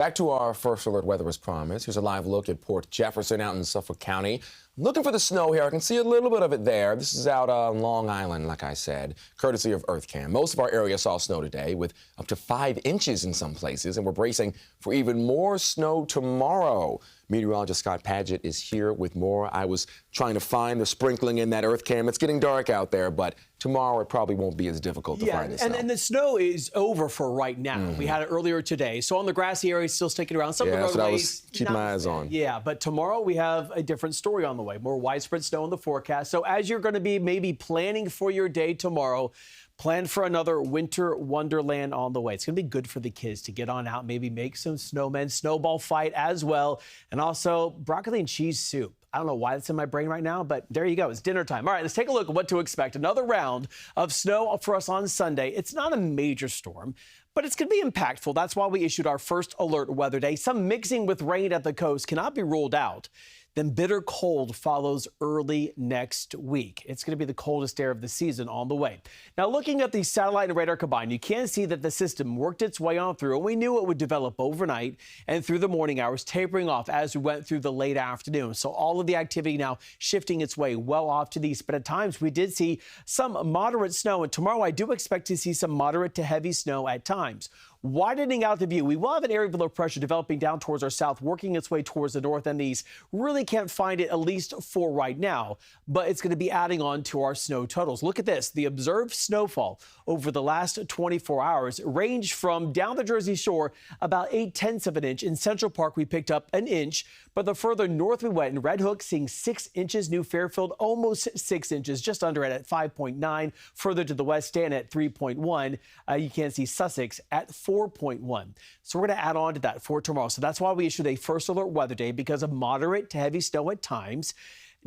Back to our first alert weather as promised. Here's a live look at Port Jefferson out in Suffolk County. Looking for the snow here. I can see a little bit of it there. This is out on Long Island, like I said, courtesy of EarthCam. Most of our area saw snow today with up to 5 inches in some places, and we're bracing for even more snow tomorrow. Meteorologist Scott Padgett is here with more. I was trying to find the sprinkling in that EarthCam. It's getting dark out there, but tomorrow it probably won't be as difficult to find the snow. And the snow is over for right now. We had it earlier today. So on the grassy area, still sticking around. Some of the roadways, that's what I was keeping my eyes on. Yeah, but tomorrow we have a different story on the way. More widespread snow in the forecast. So as you're going to be maybe planning for your day tomorrow, plan for another winter wonderland on the way. It's going to be good for the kids to get on out, maybe make some snowmen, snowball fight as well, and also broccoli and cheese soup. I don't know why that's in my brain right now, but there you go. It's dinner time. All right, let's take a look at what to expect. Another round of snow for us on Sunday. It's not a major storm, but it's going to be impactful. That's why we issued our first alert weather day. Some mixing with rain at the coast cannot be ruled out. Then bitter cold follows early next week. It's going to be the coldest air of the season on the way. Now, looking at the satellite and radar combined, you can see that the system worked its way on through, and we knew it would develop overnight and through the morning hours, tapering off as we went through the late afternoon. So all of the activity now shifting its way well off to the east, but at times we did see some moderate snow, and tomorrow I do expect to see some moderate to heavy snow at times. Widening out the view, we will have an area of low pressure developing down towards our south, working its way towards the north and the east. Really can't find it, at least for right now, but it's going to be adding on to our snow totals. Look at this. The observed snowfall over the last 24 hours ranged from down the Jersey Shore about 0.8 of an inch. In Central Park, we picked up an inch, but the further north we went, in Red Hook, seeing 6 inches. New Fairfield, almost 6 inches, just under it at 5.9. Further to the west, Stan at 3.1. You can see Sussex at 4.1. So we're going to add on to that for tomorrow. So that's why we issued a first alert weather day, because of moderate to heavy snow at times.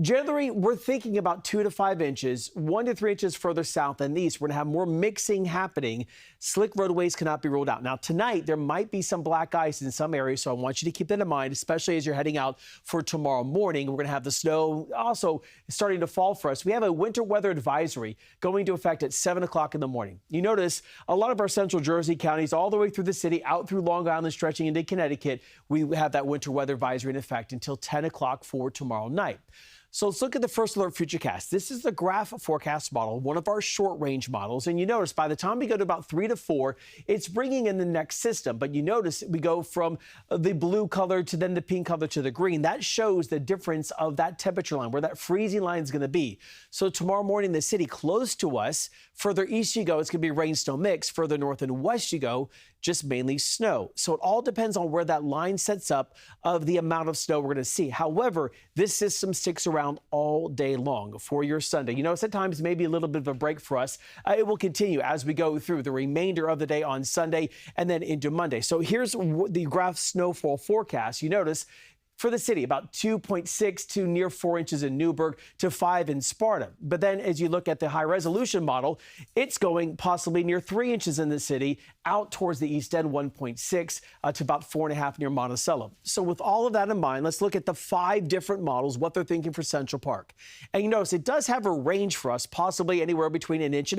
Generally, we're thinking about 2 to 5 inches, 1 to 3 inches further south and east. We're going to have more mixing happening. Slick roadways cannot be ruled out. Now, tonight, there might be some black ice in some areas, so I want you to keep that in mind, especially as you're heading out for tomorrow morning. We're going to have the snow also starting to fall for us. We have a winter weather advisory going into effect at 7 o'clock in the morning. You notice a lot of our central Jersey counties, all the way through the city, out through Long Island, stretching into Connecticut, we have that winter weather advisory in effect until 10 o'clock for tomorrow night. So let's look at the first alert futurecast. This is the graph forecast model, one of our short range models. And you notice by the time we go to about 3 to 4, it's bringing in the next system. But you notice we go from the blue color to then the pink color to the green. That shows the difference of that temperature line, where that freezing line is going to be. So tomorrow morning, the city close to us, further east you go, it's going to be rain snow mix. Further north and west you go, just mainly snow. So it all depends on where that line sets up of the amount of snow we're going to see. However, this system sticks around all day long for your Sunday. You know, sometimes maybe a little bit of a break for us. It will continue as we go through the remainder of the day on Sunday and then into Monday. So here's the graph snowfall forecast. You notice for the city, about 2.6 to near 4 inches in Newburgh to 5 in Sparta. But then as you look at the high resolution model, it's going possibly near 3 inches in the city, out towards the east end, 1.6 to about 4.5 near Monticello. So with all of that in mind, let's look at the 5 different models, what they're thinking for Central Park. And you notice it does have a range for us, possibly anywhere between 1.5 inches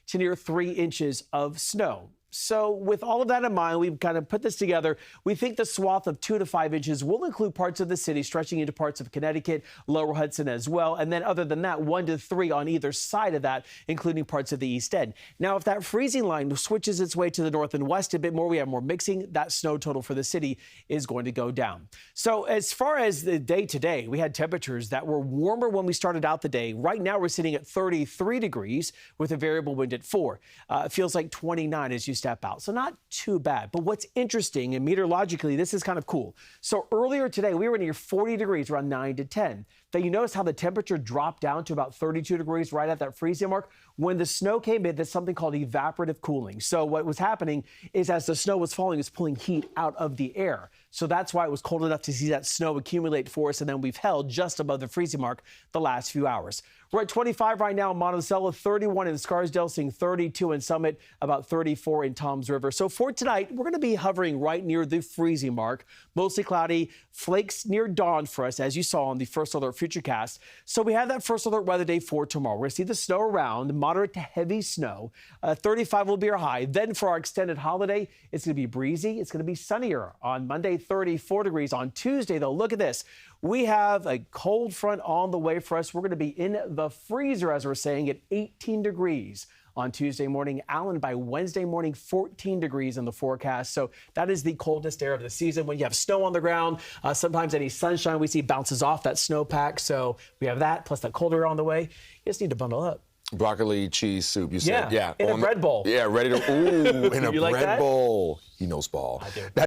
to near 3 inches of snow. So with all of that in mind, we've kind of put this together. We think the swath of 2 to 5 inches will include parts of the city, stretching into parts of Connecticut, Lower Hudson as well. And then other than that, 1 to 3 on either side of that, including parts of the East End. Now, if that freezing line switches its way to the north and west a bit more, we have more mixing, that snow total for the city is going to go down. So as far as the day today, we had temperatures that were warmer when we started out the day. Right now, we're sitting at 33 degrees with a variable wind at 4. It feels like 29 as you step out. So not too bad. But what's interesting, and meteorologically, this is kind of cool. So earlier today, we were near 40 degrees, around 9 to 10. Then you notice how the temperature dropped down to about 32 degrees right at that freezing mark. When the snow came in, there's something called evaporative cooling. So what was happening is as the snow was falling, it's pulling heat out of the air. So that's why it was cold enough to see that snow accumulate for us, and then we've held just above the freezing mark the last few hours. We're at 25 right now in Monticello, 31 in Scarsdale, seeing 32 in Summit, about 34 in Toms River. So for tonight, we're going to be hovering right near the freezing mark. Mostly cloudy, flakes near dawn for us, as you saw on the first alert Futurecast. So we have that first alert weather day for tomorrow. We're going to see the snow around, moderate to heavy snow. 35 will be our high. Then for our extended holiday, it's going to be breezy. It's going to be sunnier on Monday, 34 degrees. On Tuesday, though, look at this. We have a cold front on the way for us. We're going to be in the freezer, as we're saying, at 18 degrees on Tuesday morning. Allen, by Wednesday morning, 14 degrees in the forecast. So that is the coldest air of the season. When you have snow on the ground, sometimes any sunshine we see bounces off that snowpack. So we have that, plus that colder air on the way. You just need to bundle up. Broccoli cheese soup, you said. Yeah, in a bread bowl. Yeah, ready to, ooh, in a You like bread that? bowl. He knows ball. I do.